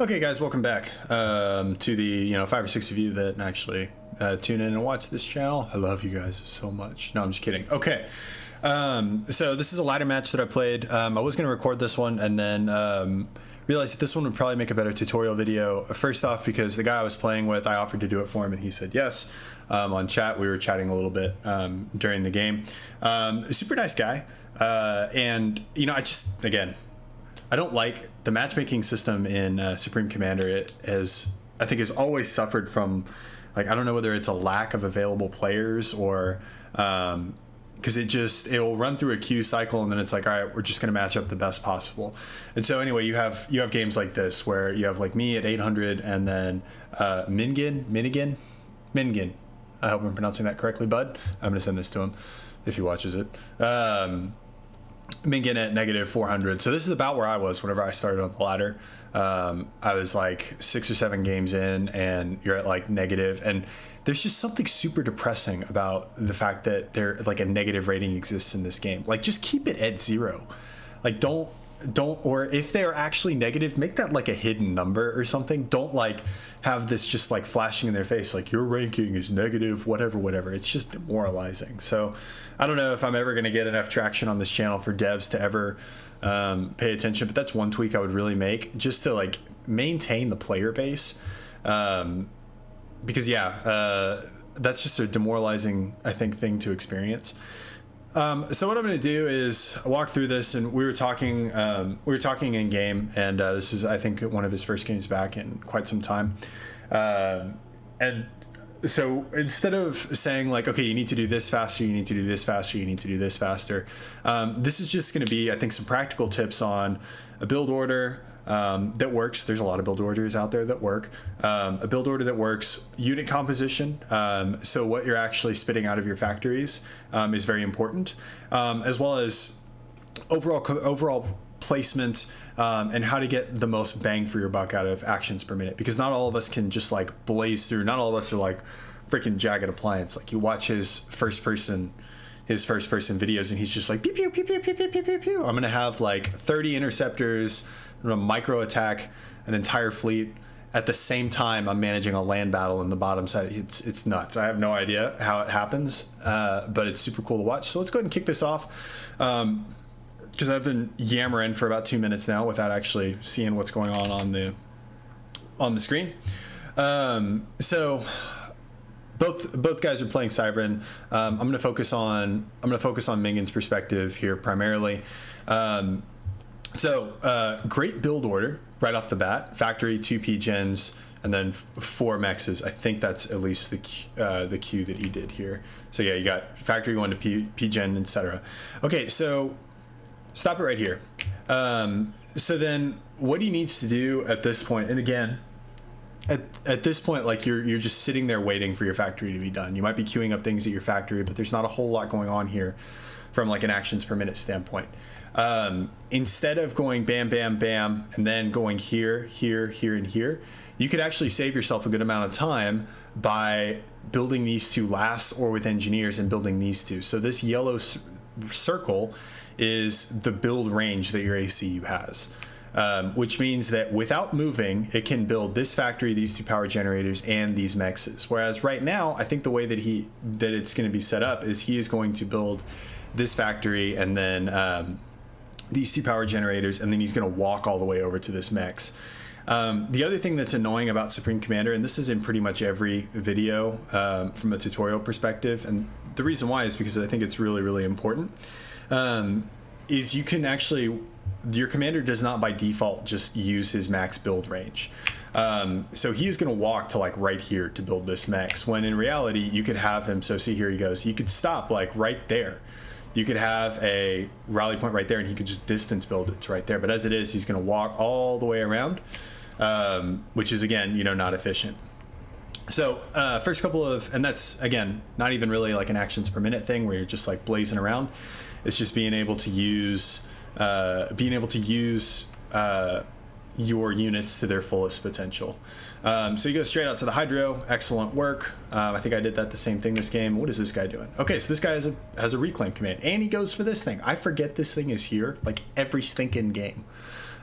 Okay, guys, welcome back to the 5 or 6 of you that actually tune in and watch this channel. I love you guys so much. No, I'm just kidding. Okay, so this is a ladder match that I played. I was going to record this one and then realized that this one would probably make a better tutorial video. First off, because the guy I was playing with, I offered to do it for him and he said yes. On chat, we were chatting a little bit during the game. Super nice guy, and I don't like the matchmaking system in Supreme Commander. It has, I think, has always suffered from, like, I don't know whether it's a lack of available players or because it'll run through a queue cycle and then it's like, all right, we're just going to match up the best possible. And so anyway, you have games like this where you have like me at 800 and then Minigan. I hope I'm pronouncing that correctly, bud. I'm going to send this to him if he watches it. Mingen at negative 400. So this is about where I was whenever I started on the ladder. I was like 6 or 7 games in and you're at like negative, and there's just something super depressing about the fact that there like a negative rating exists in this game. Like, just keep it at 0. Like, don't, or if they're actually negative, make that like a hidden number or something. Don't like have this just like flashing in their face like your ranking is negative, whatever. It's just demoralizing. So I don't know if I'm ever going to get enough traction on this channel for devs to ever pay attention, but that's one tweak I would really make just to like maintain the player base, because that's just a demoralizing, I think, thing to experience. So what I'm going to do is walk through this, and we were talking in game, and this is, I think, one of his first games back in quite some time. And so instead of saying like, okay, you need to do this faster, you need to do this faster, you need to do this faster, this is just going to be, I think, some practical tips on a build order that works. There's a lot of build orders out there that work. A build order that works, unit composition. So what you're actually spitting out of your factories is very important, as well as overall placement, and how to get the most bang for your buck out of actions per minute. Because not all of us can just like blaze through. Not all of us are like freaking Jagged Appliance. Like, you watch his first person videos and he's just like pew pew pew pew pew pew pew pew pew. I'm gonna have like 30 interceptors. I'm gonna micro attack an entire fleet at the same time I'm managing a land battle in the bottom side. It's nuts. I have no idea how it happens, but it's super cool to watch. So let's go ahead and kick this off, because I've been yammering for about 2 minutes now without actually seeing what's going on the screen. So both guys are playing Cybran. I'm gonna focus on Mingen's perspective here primarily. So great build order right off the bat. Factory, 2 P-gens, and then 4 mexes. I think that's at least the queue that he did here. So yeah, you got factory 1 to P-gen, etc. Okay, so stop it right here. So then what he needs to do at this point, and again, at this point, like, you're just sitting there waiting for your factory to be done. You might be queuing up things at your factory, but there's not a whole lot going on here from like an actions per minute standpoint. Instead of going bam, bam, bam, and then going here, and here, you could actually save yourself a good amount of time by building these 2 last, or with engineers, and building these 2. So this yellow circle is the build range that your ACU has, which means that without moving, it can build this factory, these 2 power generators, and these mexes. Whereas right now, I think the way that it's going to be set up is he is going to build this factory and then these 2 power generators, and then he's going to walk all the way over to this mex. The other thing that's annoying about Supreme Commander, and this is in pretty much every video from a tutorial perspective, and the reason why is because I think it's really, really important, is you can actually, your commander does not by default just use his max build range. So he is going to walk to like right here to build this mex, when in reality you could have him, so see, here he goes, you could stop like right there. You could have a rally point right there and he could just distance build it to right there. But as it is, he's going to walk all the way around, which is, again, not efficient. So first couple of, and that's, again, not even really like an actions per minute thing where you're just like blazing around. It's just being able to use your units to their fullest potential. So you go straight out to the Hydro. Excellent work. I think I did that the same thing this game. What is this guy doing? Okay, so this guy has a reclaim command, and he goes for this thing. I forget this thing is here like every stinking game.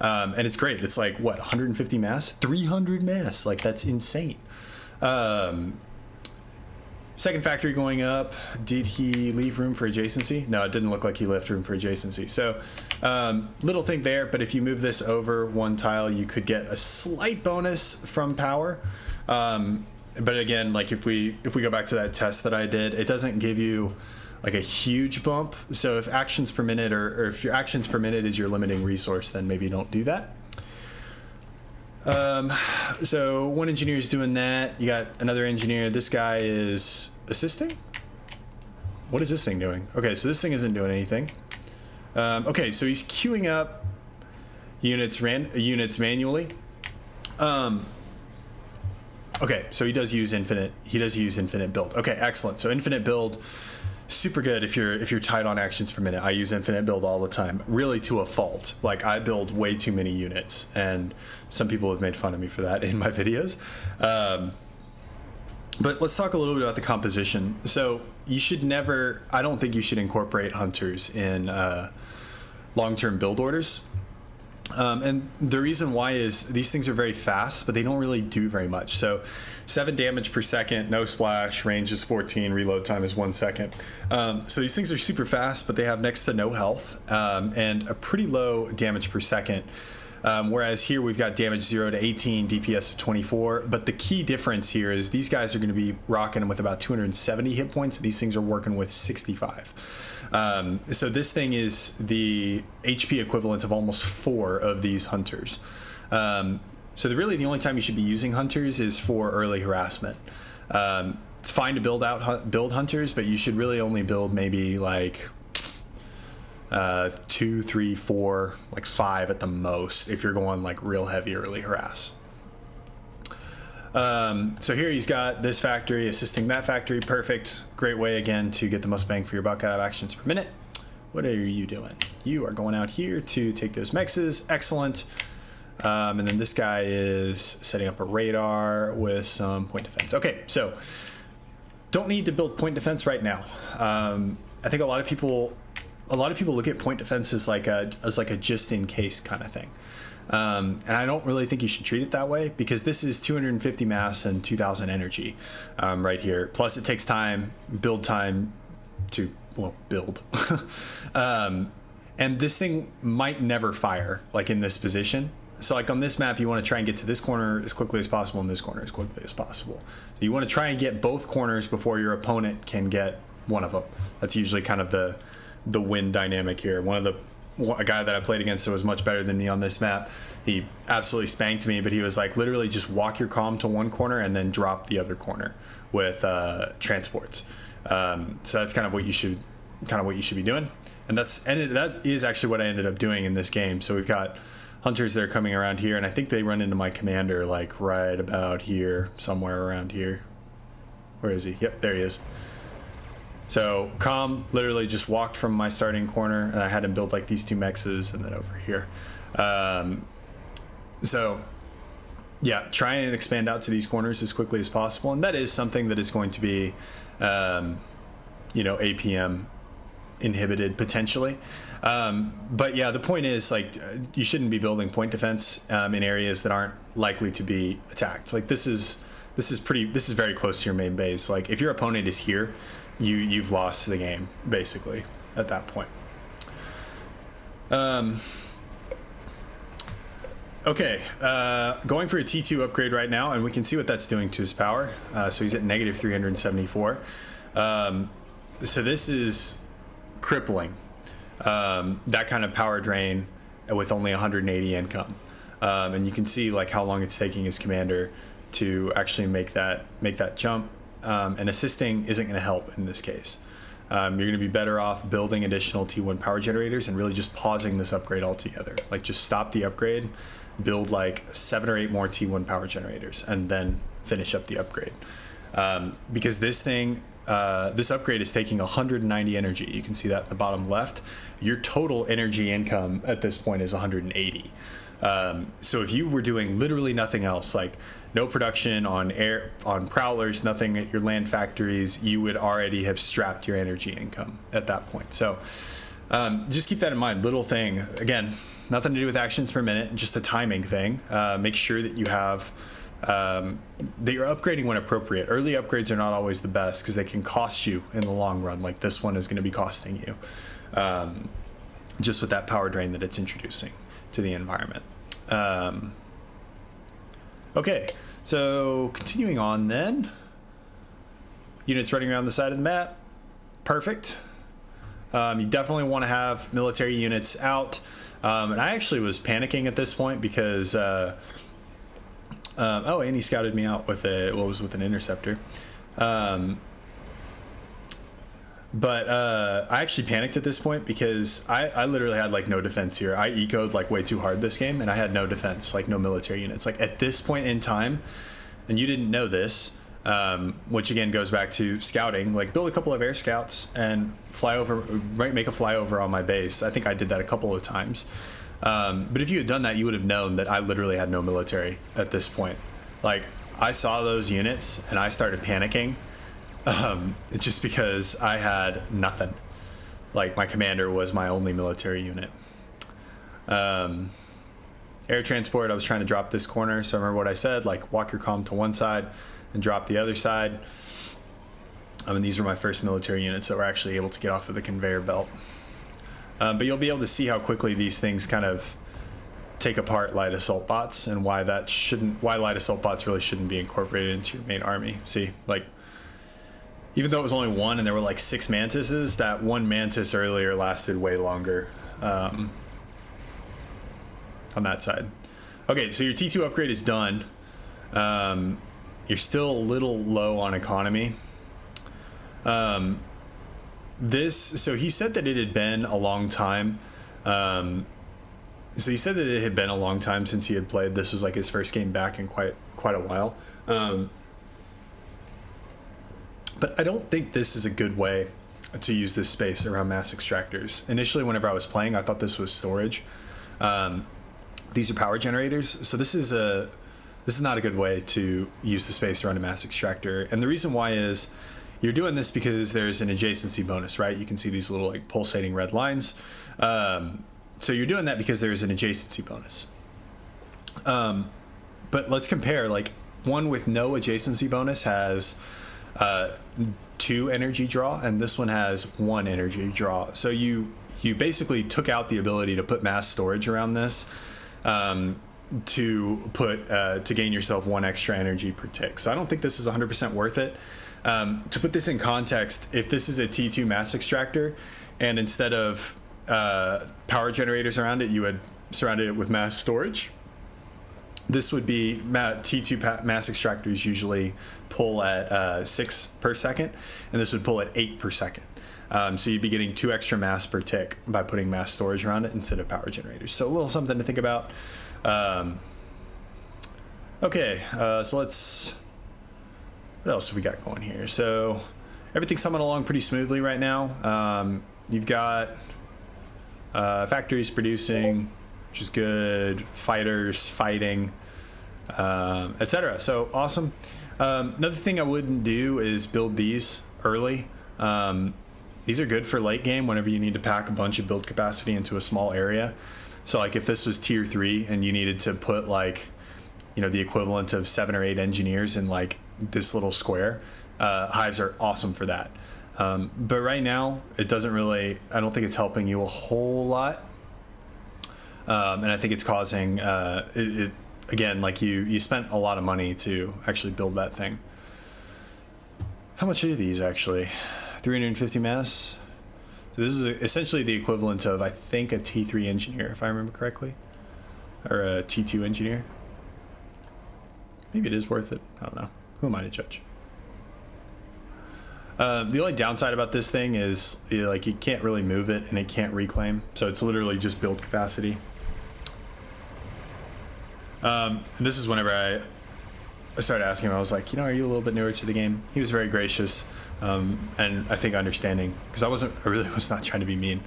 And it's great. It's like, what, 150 mass? 300 mass. Like, that's insane. Second factory going up. Did he leave room for adjacency? No, it didn't look like he left room for adjacency. So little thing there, but if you move this over one tile, you could get a slight bonus from power. But again, like if we go back to that test that I did, it doesn't give you like a huge bump. So if actions per minute or if your actions per minute is your limiting resource, then maybe don't do that. So one engineer is doing that. You got another engineer. This guy is assisting. What is this thing doing? Okay, so this thing isn't doing anything. Okay, so he's queuing up units manually. Okay, so he does use infinite build. Okay, excellent. So infinite build, super good if you're tight on actions per minute. I use infinite build all the time, really to a fault. Like I build way too many units, and some people have made fun of me for that in my videos. But let's talk a little bit about the composition. So you should never, I don't think you should incorporate hunters in long-term build orders. And the reason why is these things are very fast, but they don't really do very much. So 7 damage per second, no splash, range is 14, reload time is 1 second. So these things are super fast, but they have next to no health and a pretty low damage per second. Whereas here we've got damage 0 to 18, DPS of 24. But the key difference here is these guys are going to be rocking with about 270 hit points. These things are working with 65. So this thing is the HP equivalent of almost 4 of these hunters. So really the only time you should be using hunters is for early harassment. It's fine to build hunters, but you should really only build maybe like 2, 3, 4, like 5 at the most if you're going like real heavy early harass. So here he's got this factory assisting that factory. Perfect. Great way again to get the most bang for your buck out of actions per minute. What are you doing? You are going out here to take those mexes. Excellent. And then this guy is setting up a radar with some point defense. Okay, so don't need to build point defense right now. I think a lot of people look at point defense as like a just in case kind of thing. And I don't really think you should treat it that way because this is 250 mass and 2000 energy right here. Plus it takes build time to, well, build. And this thing might never fire like in this position. So like on this map, you want to try and get to this corner as quickly as possible and this corner as quickly as possible. So you want to try and get both corners before your opponent can get one of them. That's usually kind of the win dynamic here. A guy that I played against that was much better than me on this map, he absolutely spanked me, but he was like, literally just walk your comm to one corner and then drop the other corner with transports. So that's kind of what you should be doing. And that is actually what I ended up doing in this game. So we've got hunters that are coming around here, and I think they run into my commander like right about here, somewhere around here. Where is he? Yep, there he is. So comm literally just walked from my starting corner, and I had him build like these 2 mexes and then over here. So yeah, try and expand out to these corners as quickly as possible, and that is something that is going to be APM inhibited potentially. But yeah, the point is like you shouldn't be building point defense in areas that aren't likely to be attacked. Like this is very close to your main base. Like if your opponent is here, you've lost the game basically at that point. Okay, going for a T2 upgrade right now, and we can see what that's doing to his power. So he's at negative 374. So this is crippling, that kind of power drain with only 180 income. And you can see like how long it's taking his commander to actually make that jump. And assisting isn't going to help in this case. You're going to be better off building additional T1 power generators and really just pausing this upgrade altogether. Like just stop the upgrade, build like 7 or 8 more T1 power generators, and then finish up the upgrade. Because this upgrade is taking 190 energy. You can see that at the bottom left. Your total energy income at this point is 180. So if you were doing literally nothing else, like no production on prowlers, nothing at your land factories, you would already have strapped your energy income at that point. So just keep that in mind. Little thing, again, nothing to do with actions per minute, just a timing thing. Make sure that you have that you're upgrading when appropriate. Early upgrades are not always the best because they can cost you in the long run. Like this one is going to be costing you, just with that power drain that it's introducing to the environment. Okay, so continuing on then. Units running around the side of the map. Perfect. You definitely want to have military units out. And I actually was panicking at this point because, oh, and he scouted me out with with an interceptor. But I actually panicked at this point because I literally had like no defense here. I ecoed like way too hard this game and I had no defense, like no military units. Like at this point in time, and you didn't know this, which again goes back to scouting, like build a couple of air scouts and fly over, right, make a flyover on my base. I think I did that a couple of times. But if you had done that, you would have known that I literally had no military at this point. Like I saw those units and I started panicking, just because I had nothing. Like my commander was my only military unit. Air transport, I was trying to drop this corner. So remember what I said, like walk your comm to one side and drop the other side. And these were my first military units that were actually able to get off of the conveyor belt. But you'll be able to see how quickly these things kind of take apart light assault bots and why light assault bots really shouldn't be incorporated into your main army. See, like, even though it was only one and there were like 6 mantises, that one mantis earlier lasted way longer on that side. Okay, so your T2 upgrade is done. You're still a little low on economy. So he said that it had been a long time. So he said that it had been a long time since he had played. This was like his first game back in quite a while. But I don't think this is a good way to use this space around mass extractors. Initially, whenever I was playing, I thought this was storage. These are power generators. So this is not a good way to use the space around a mass extractor. And the reason why is you're doing this because there's an adjacency bonus, right? You can see these little like pulsating red lines. So you're doing that because there's an adjacency bonus. But let's compare, like one with no adjacency bonus has 2 energy draw, and this one has 1 energy draw. So you basically took out the ability to put mass storage around this, to gain yourself 1 extra energy per tick. So I don't think this is 100% worth it. To put this in context, if this is a T2 mass extractor, and instead of power generators around it, you had surrounded it with mass storage, this would be T2 mass extractors usually pull at 6 per second, and this would pull at 8 per second. So you'd be getting 2 extra mass per tick by putting mass storage around it instead of power generators. So a little something to think about. Okay, so what else have we got going here? So everything's coming along pretty smoothly right now. You've got factories producing, which is good, fighters fighting, etc. So awesome. Another thing I wouldn't do is build these early. These are good for late game whenever you need to pack a bunch of build capacity into a small area. So like if this was tier 3 and you needed to put like, the equivalent of 7 or 8 engineers in like this little square, hives are awesome for that. But right now it doesn't really, I don't think it's helping you a whole lot. And I think it's causing, again, like you spent a lot of money to actually build that thing. How much are these actually? 350 mass. So this is essentially the equivalent of, I think, a T3 engineer, if I remember correctly, or a T2 engineer. Maybe it is worth it. I don't know. Who am I to judge? The only downside about this thing is like you can't really move it and it can't reclaim. So it's literally just build capacity. And this is whenever I started asking him, I was like, are you a little bit newer to the game? He was very gracious. And I think understanding, because I really was not trying to be mean.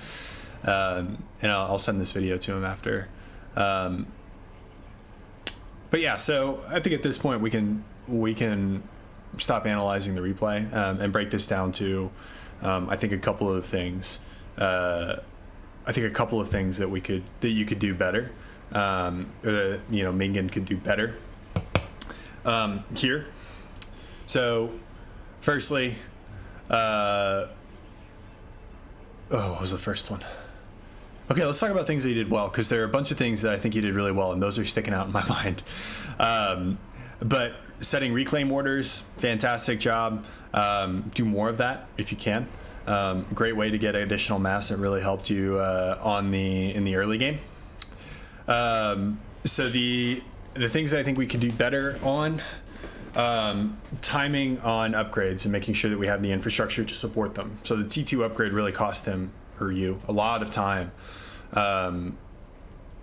And I'll send this video to him after. But yeah, so I think at this point we can stop analyzing the replay and break this down to, I think, a couple of things. I think a couple of things that you could do better, or that, you know, Mingen could do better here. So, firstly, what was the first one? Okay, let's talk about things that you did well, because there are a bunch of things that I think you did really well, and those are sticking out in my mind. But setting reclaim orders, fantastic job. Do more of that if you can. Great way to get additional mass. It really helped you in the early game. So the things I think we could do better on, timing on upgrades and making sure that we have the infrastructure to support them. So the T2 upgrade really cost him or you a lot of time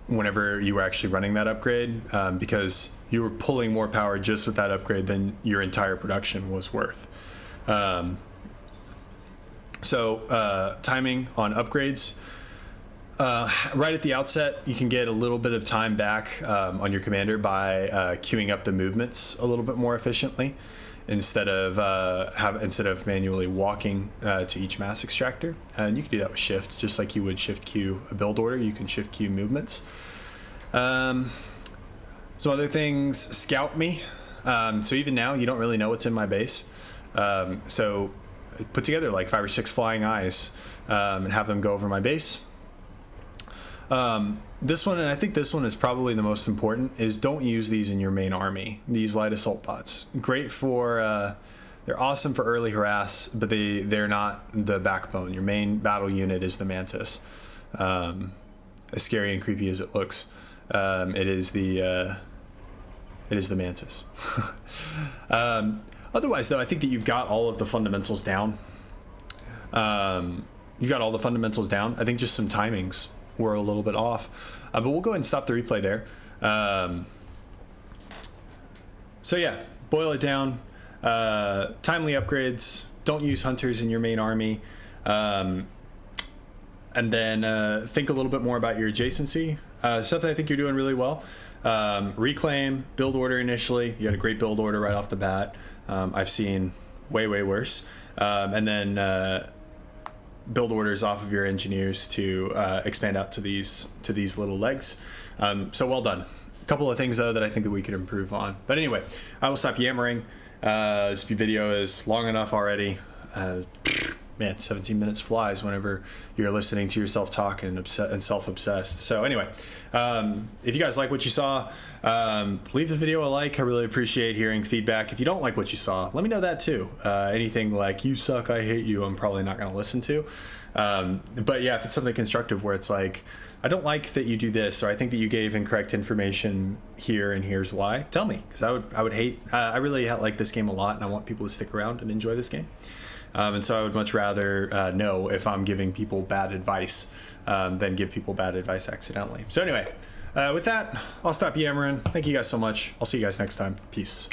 whenever you were actually running that upgrade, because you were pulling more power just with that upgrade than your entire production was worth. So timing on upgrades. Right at the outset, you can get a little bit of time back on your commander by queuing up the movements a little bit more efficiently, instead of manually walking to each mass extractor. And you can do that with shift, just like you would shift queue a build order. You can shift queue movements. Some other things, scout me. So even now, you don't really know what's in my base. So put together like 5 or 6 flying eyes and have them go over my base. This one, and I think this one is probably the most important, is don't use these in your main army. These light assault bots. Great for, they're awesome for early harass, but they're not the backbone. Your main battle unit is the Mantis. As scary and creepy as it looks, it is the Mantis. Otherwise, though, I think that you've got all of the fundamentals down. You've got all the fundamentals down. I think just some timings were a little bit off, but we'll go ahead and stop the replay there. So yeah, boil it down. Timely upgrades. Don't use hunters in your main army, and then think a little bit more about your adjacency. Stuff that I think you're doing really well. Reclaim, build order initially. You had a great build order right off the bat. I've seen way worse. And then build orders off of your engineers to expand out to these little legs. So well done. A couple of things though that I think that we could improve on. But anyway, I will stop yammering. This video is long enough already. Man, 17 minutes flies whenever you're listening to yourself talk and self-obsessed. So anyway, if you guys like what you saw, leave the video a like. I really appreciate hearing feedback. If you don't like what you saw, let me know that too. Anything like "you suck, I hate you," I'm probably not going to listen to. But yeah, if it's something constructive where it's like, I don't like that you do this, or I think that you gave incorrect information here and here's why, tell me, because I would hate. I really like this game a lot, and I want people to stick around and enjoy this game. And so I would much rather know if I'm giving people bad advice than give people bad advice accidentally. So anyway, with that, I'll stop yammering. Thank you guys so much. I'll see you guys next time. Peace.